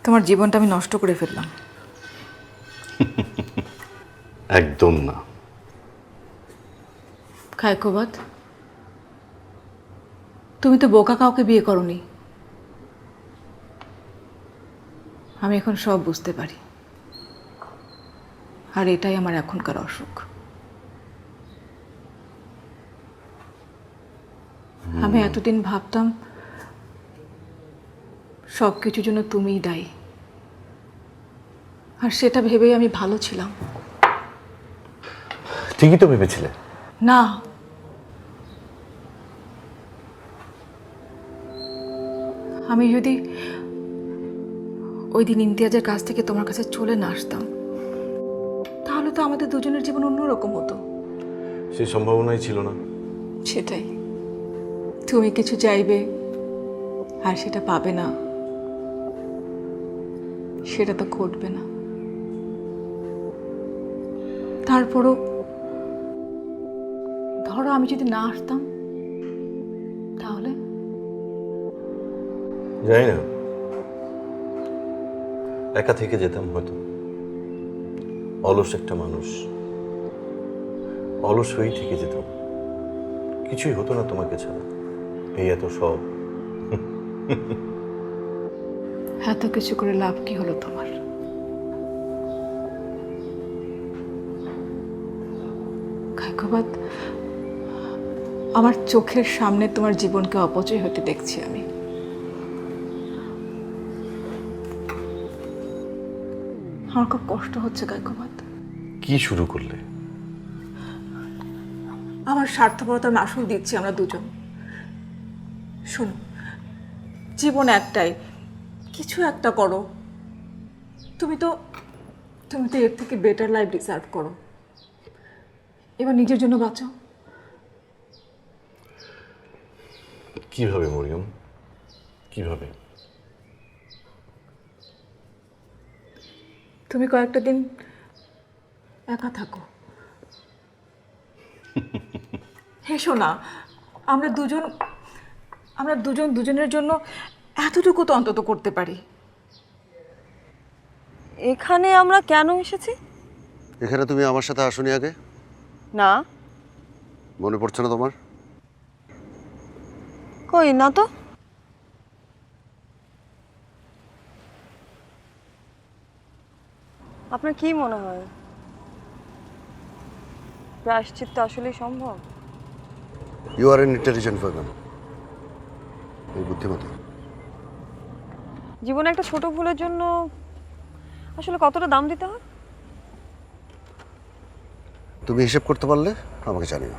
[SPEAKER 7] তোমার জীবনটা আমি নষ্ট করে ফেললাম।
[SPEAKER 8] একদম না।
[SPEAKER 7] খায়কোবাদ, তুমি তো বোকা কাউকে বিয়ে করনি। আমি এখন সব বুঝতে পারি, আর এটাই আমার এখনকার অসুখ। আমি এতদিন ভাবতাম সব কিছুর জন্য তুমিই দায়ী, আর সেটা ভেবেই আমি ভালো ছিলাম।
[SPEAKER 8] ঠিকই তো ভেবেছিলে।
[SPEAKER 7] না, আমি যদি ওই দিন ইমতিয়াজের কাছ থেকে তোমার কাছে চলে না আসতাম, তাহলে তো আমাদের দুজনের জীবন অন্যরকম হতো।
[SPEAKER 8] সে সম্ভাবনাই ছিল না।
[SPEAKER 7] সেটাই, তুমি কিছু চাইবে আর সেটা পাবে না, সেটা তো ঘটবে না। তারপরও ধরো আমি যদি না আসতাম, তাহলে
[SPEAKER 8] জানি না, একা থেকে যেতাম হয়তো। অলস একটা মানুষ, অলস হয়েই থেকে যেতাম। কিছুই হতো না তোমাকে ছাড়া। এই এত সব।
[SPEAKER 7] এত কিছু করে লাভ কি হলো তোমার? খায়কোবাদ, আমার চোখের সামনে তোমার জীবনকে অপচয় হতে দেখছি আমি। আমার খুব কষ্ট হচ্ছে খায়কোবাদ।
[SPEAKER 8] কি শুরু করলে?
[SPEAKER 9] আমার স্বার্থপরতার মাসুল দিচ্ছি আমরা দুজন। শোনো, জীবন একটাই, কিছু একটা করো। তুমি তো এর থেকে বেটার লাইফ ডিজার্ভ করো। এবার নিজের জন্য বাঁচো।
[SPEAKER 8] কিভাবে মরিয়ম, কিভাবে?
[SPEAKER 9] তুমি কয়েকটা দিন একা থাকো। হেসো না, আমরা দুজন দুজনের জন্য এতটুকু তো অন্তত করতে পারি।
[SPEAKER 5] এখানে আমরা কেন এসেছি?
[SPEAKER 2] এখানে তুমি আমার সাথে আসোনি আগে?
[SPEAKER 5] না।
[SPEAKER 2] মনে পড়ছে না তোমার?
[SPEAKER 5] কই না তো। আপনার কি মনে হয় প্রায়শ্চিত্ত আসলেই সম্ভব?
[SPEAKER 2] You are an intelligent person. এই বুদ্ধিমতী।
[SPEAKER 5] জীবনে একটা ছোট ভুলের জন্য আসলে কতটা দাম দিতে হয়?
[SPEAKER 2] তুমি হিসেব করতে পারলে আমাকে জানিও।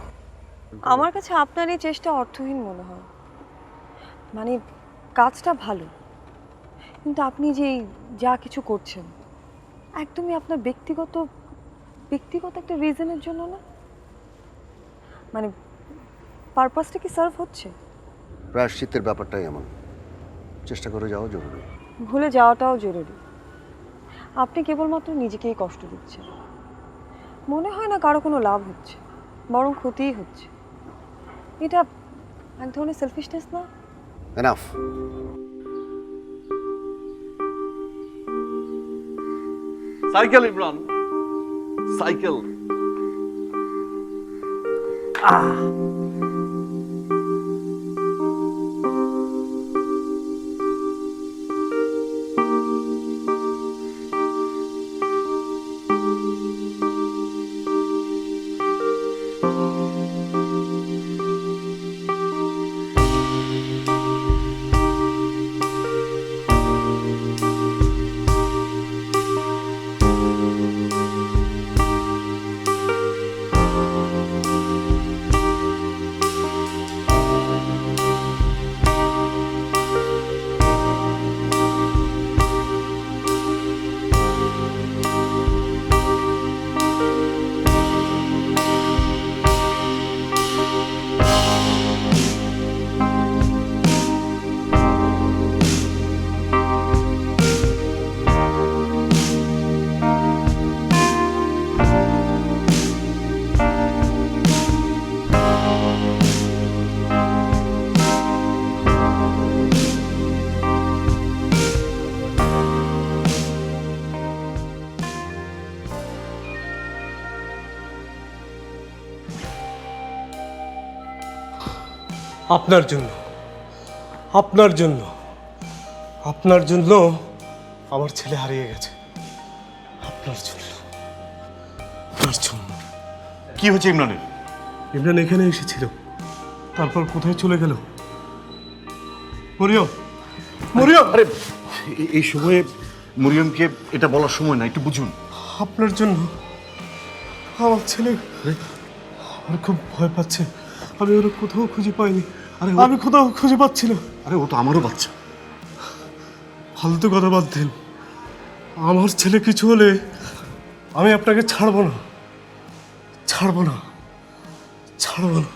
[SPEAKER 5] আমার কাছে আপনার এই চেষ্টা অর্থহীন মনে হয়। মানে কাজটা ভালো, কিন্তু আপনি যে যা কিছু করছেন একদমই আপনার ব্যক্তিগত একটা রিজনের জন্য না। মানে পারপাসটা কি সার্ভ হচ্ছে?
[SPEAKER 2] প্রায়শ্চিত্তের ব্যাপারটাই এমন, চেষ্টা করে যাওয়া জরুরি।
[SPEAKER 5] ভুলে যাওয়াটাও জরুরি। আপনি কেবলমাত্র নিজেকেই কষ্ট দিচ্ছেন। মনে হয় না কারো কোনো লাভ হচ্ছে, বরং ক্ষতিই হচ্ছে। এটা এক ধরনের সেলফিশনেস না?
[SPEAKER 2] এনাফ।
[SPEAKER 8] Cycle Imran, cycle.
[SPEAKER 11] আপনার জন্য, আপনার জন্য, আপনার জন্য আমার ছেলে হারিয়ে গেছে। আপনার জন্য, আপনার জন্য।
[SPEAKER 8] কি হচ্ছে ইমরানের?
[SPEAKER 11] ইমরান এখানে এসেছিল, তারপর কোথায় চলে গেল? মরিয়ম, মরিয়ম!
[SPEAKER 8] আরে এই সময়ে মরিয়মকে এটা বলার সময় না, একটু বুঝুন।
[SPEAKER 11] আপনার জন্য আমার ছেলে, আমার খুব ভয় পাচ্ছে। আমি ওরা কোথাও খুঁজে পাইনি।
[SPEAKER 8] আরে
[SPEAKER 11] আমি কোথাও খুঁজে পাচ্ছি না।
[SPEAKER 8] আরে ও তো আমারও বাচ্চা।
[SPEAKER 11] ফালতু কথা বাদ দেন। আমার ছেলে কিছু হলে আমি আপনাকে ছাড়বো না, ছাড়বো না, ছাড়বো না।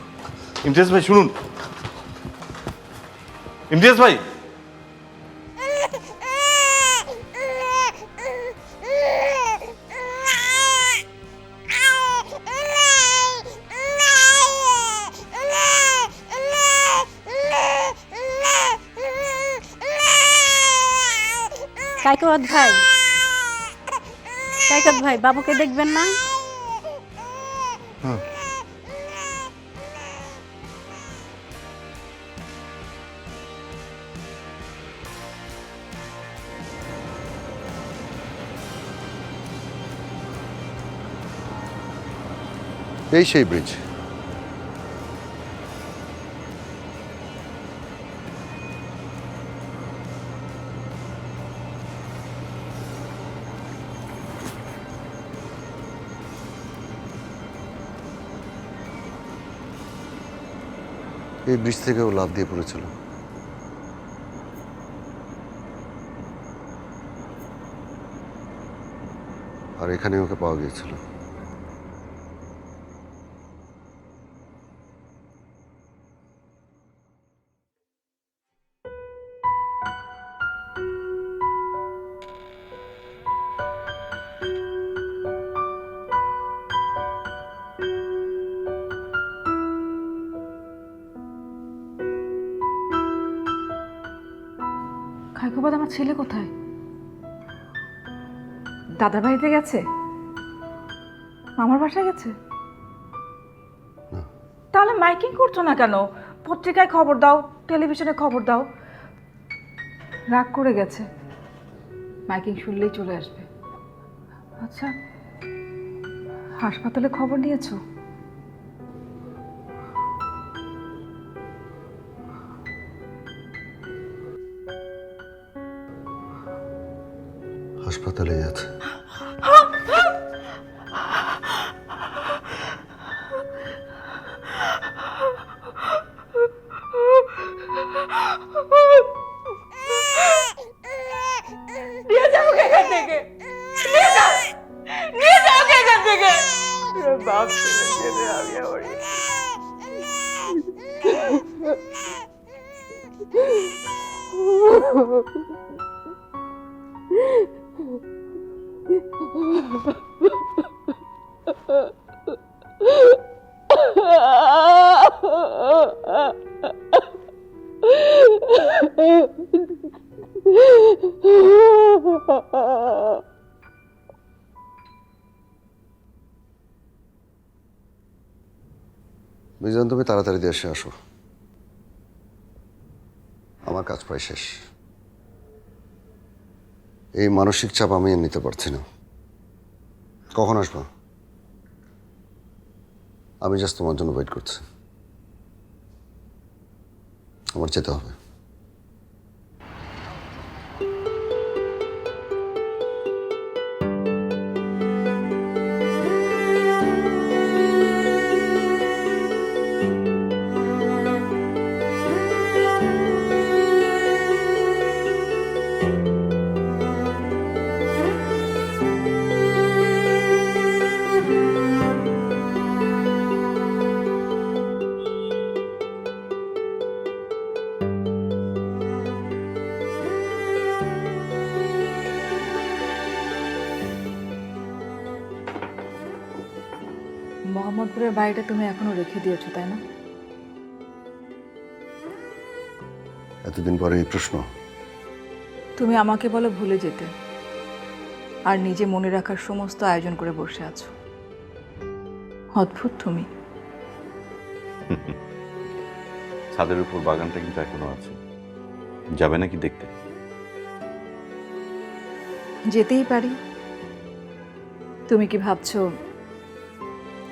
[SPEAKER 8] ইমতিয়াজ ভাই শুনুন, ইমতিয়াজ ভাই।
[SPEAKER 12] কাইকত ভাই, কাইকত ভাই, বাবুকে দেখবেন না?
[SPEAKER 2] এই সেই ব্রিজ। এই ব্রিজ থেকে ও লাফ দিয়ে পড়েছিল। আর এখানে ওকে পাওয়া গিয়েছিল।
[SPEAKER 7] খাইকোবাদ, আমার ছেলে কোথায়? দাদার বাড়িতে গেছে? মামার বাসায় গেছে? তাহলে মাইকিং করছো না কেন? পত্রিকায় খবর দাও, টেলিভিশনে খবর দাও। রাগ করে গেছে, মাইকিং শুনলেই চলে আসবে। আচ্ছা, হাসপাতালে খবর নিয়েছো?
[SPEAKER 2] হাসপাতালে আছে।
[SPEAKER 9] আমার বাপ চলে গেলে আমি আমার
[SPEAKER 2] মিজান, তুমি তাড়াতাড়ি দেশে আসো, আমার কাজ প্রায় শেষ। এই মানসিক চাপ আমি আর নিতে পারছি না। কখন আসবো? আমি জাস্ট তোমার জন্য ওয়েট করছি। আমার যেতে হবে।
[SPEAKER 7] মোহাম্মদপুরের বাড়িটা তুমি এখনো রেখে দিয়েছো, তাই না?
[SPEAKER 2] এতদিন পরে এই প্রশ্ন?
[SPEAKER 7] তুমি আমাকে বলো ভুলে যেতে, আর নিজে মনে রাখার সমস্ত আয়োজন করে বসে আছো। অদ্ভুত তুমি।
[SPEAKER 8] ছাদের উপর বাগানটা কিন্তু এখনো আছে, যাবে নাকি দেখতে?
[SPEAKER 7] যেতেই পারি। তুমি কি ভাবছো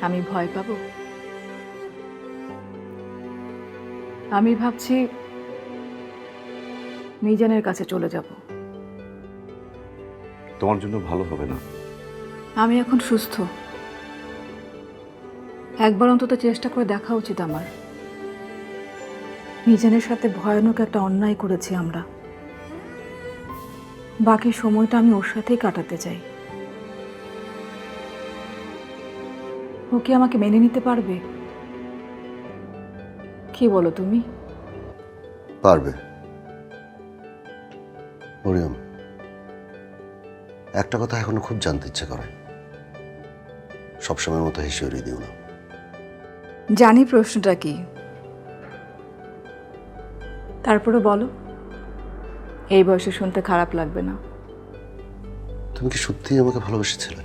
[SPEAKER 7] আমি ভয় পাবো? আমি ভাবছি মিজানের কাছে চলে যাব।
[SPEAKER 8] তোমার জন্য ভালো হবে না।
[SPEAKER 7] আমি এখন সুস্থ, একবার অন্তত চেষ্টা করে দেখা উচিত আমার। মিজানের সাথে ভয়ানক একটা অন্যায় করেছি আমরা, বাকি সময়টা আমি ওর সাথেই কাটাতে চাই। ও কি আমাকে মেনে নিতে পারবে? কি বলো তুমি?
[SPEAKER 2] পারবে। মরিয়ম, একটা কথা এখনো খুব জানতে ইচ্ছে করে, সবসময়ের মতো হেসে উড়িয়ে দিও না।
[SPEAKER 7] জানি প্রশ্নটা কি, তারপরে বলো। এই বয়সে শুনতে খারাপ লাগবে না।
[SPEAKER 2] তুমি কি সত্যিই আমাকে ভালোবেসেছিলে?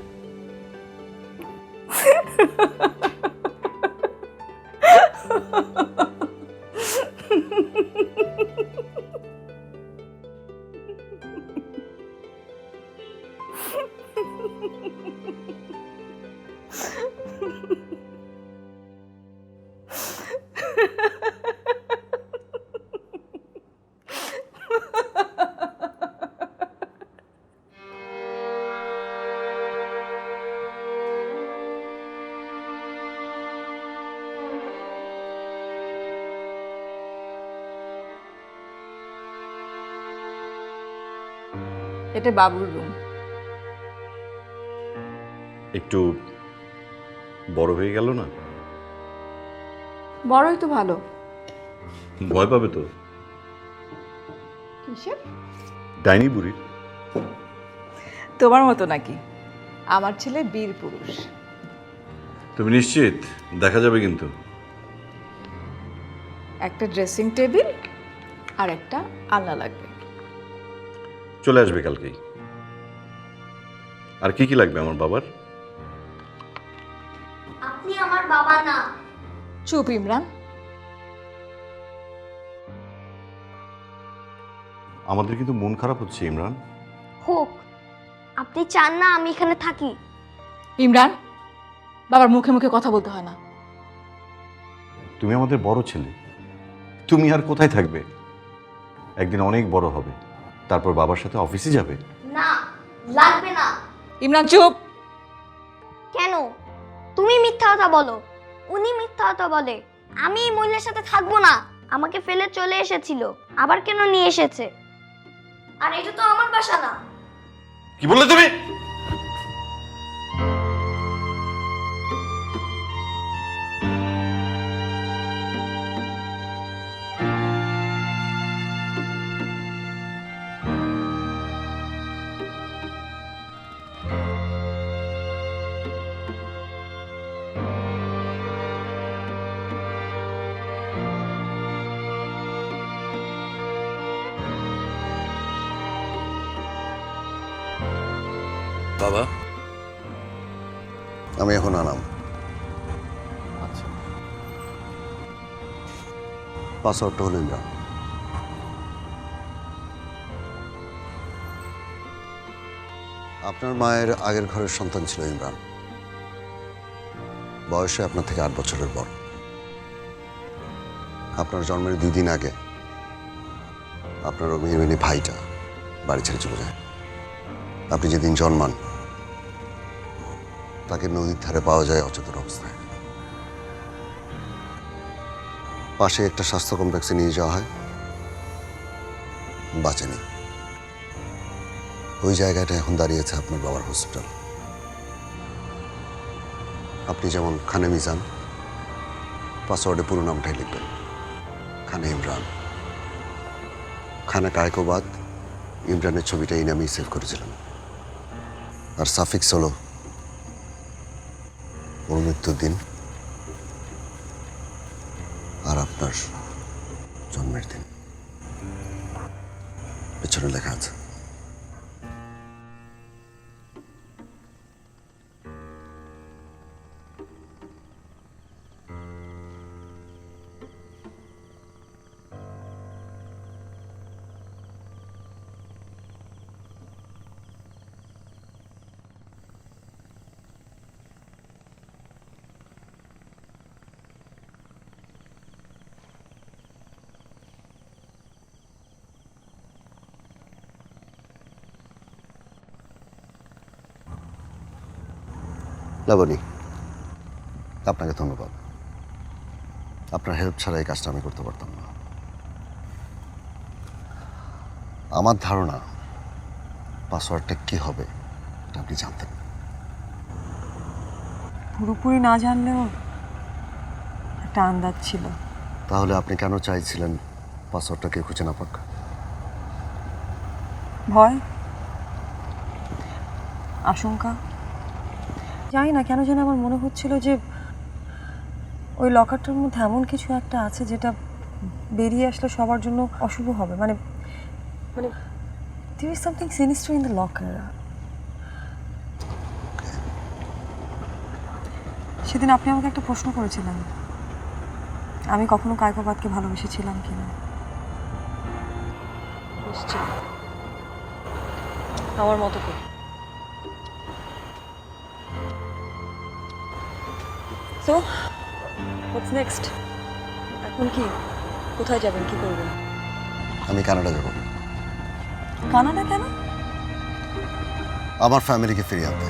[SPEAKER 7] এটা বাবুর রুম।
[SPEAKER 8] একটু বড় হয়ে গেল না?
[SPEAKER 7] বড়ই তো ভালো।
[SPEAKER 8] ভয় পাবে তো।
[SPEAKER 7] কিসের?
[SPEAKER 8] ডাইনি বুড়ির।
[SPEAKER 7] তোমার মতো নাকি? আমার ছেলে বীর পুরুষ।
[SPEAKER 8] তুমি নিশ্চিত? দেখা যাবে কিন্তু।
[SPEAKER 7] একটা ড্রেসিং টেবিল আর একটা আলনা লাগবে।
[SPEAKER 8] চলে আসবে কালকেই। আর কি কি লাগবে আমার বাবার?
[SPEAKER 12] আপনি আমার বাবা না।
[SPEAKER 7] চুপ ইমরান।
[SPEAKER 8] আমাদের কিন্তু মন খারাপ হচ্ছে ইমরান।
[SPEAKER 12] হোক, আপনি চান না আমি এখানে থাকি?
[SPEAKER 7] ইমরান, বাবার মুখে মুখে কথা বলতে হয় না।
[SPEAKER 8] তুমি আমাদের বড় ছেলে, তুমি আর কোথায় থাকবে? একদিন অনেক বড় হবে, তারপর বাবার সাথে অফিসে যাবে।
[SPEAKER 12] না, লাগবে না।
[SPEAKER 7] ইমরান চুপ।
[SPEAKER 12] কেন? তুমি মিথ্যা কথা বলো, উনি মিথ্যা কথা বলে। আমি এই মহিলার সাথে থাকবো না। আমাকে ফেলে চলে এসেছিল, আবার কেন নিয়ে এসেছে? আর এটা তো আমার বাসা না।
[SPEAKER 8] কি বললে তুমি?
[SPEAKER 3] বাবা।
[SPEAKER 2] আমি এখন আনাম।
[SPEAKER 3] আচ্ছা।
[SPEAKER 2] পাসওয়ার্ডটা হলো ইমরান। আপনার মায়ের আগের ঘরের সন্তান ছিল ইমরান। বয়সে আপনার থেকে 8 বছরের বড়। আপনার জন্মের 2 দিন আগে আপনার অভিমানী ভাইটা বাড়ি ছেড়ে চলে যায়। আপনি যেদিন জন্মান তাকে নদীর ধারে পাওয়া যায় অচেতন অবস্থায়। পাশে একটা স্বাস্থ্য কমপ্লেক্সে নিয়ে যাওয়া হয়, বাঁচেনি। ওই জায়গাটা এখন দাঁড়িয়েছে আপনার বাবার হসপিটাল। আপনি যেমন খানে মিজান, পাসওয়ার্ডে পুরো নামটাই লিখবেন, খানে ইমরান। খানা কায়কোবাদ, ইমরানের ছবিটা এই নামেই সেভ করেছিলেন। আর সাফিক্স হলো ওর মৃত্যুর দিন আর আপনার জন্মের দিন। পেছনে লেখা আছে। লাবণী, আপনাকে ধন্যবাদ। আপনার হেল্প ছাড়া এই কাজটা আমি করতে পারতাম না। আমার ধারণা পাসওয়ার্ডটা কি হবে এটা আপনি জানতেন।
[SPEAKER 9] পুরোপুরি না জানলেও একটা আন্দাজ ছিল।
[SPEAKER 2] তাহলে আপনি কেন চাইছিলেন পাসওয়ার্ডটা কেউ খুঁজে না পাক?
[SPEAKER 9] ভয়, আশঙ্কা, জানি না কেন যেন আমার মনে হচ্ছিল যে ওই লকারটার মধ্যে এমন কিছু একটা আছে যেটা বেরিয়ে আসলে সবার জন্য অশুভ হবে। মানে মানে there is something sinister in the locker. সেদিন আপনি আমাকে একটা প্রশ্ন করেছিলেন, আমি কখনো কায়কোবাদকে ভালোবেসেছিলাম কিনা। নিশ্চয়, আমার মতো করে। So, what's next? এখন কি, কোথায় যাবেন, কি করবেন?
[SPEAKER 2] আমি কানাডা যাব।
[SPEAKER 9] কানাডা কেন?
[SPEAKER 2] আমার ফ্যামিলিকে ফিরিয়ে আনতে।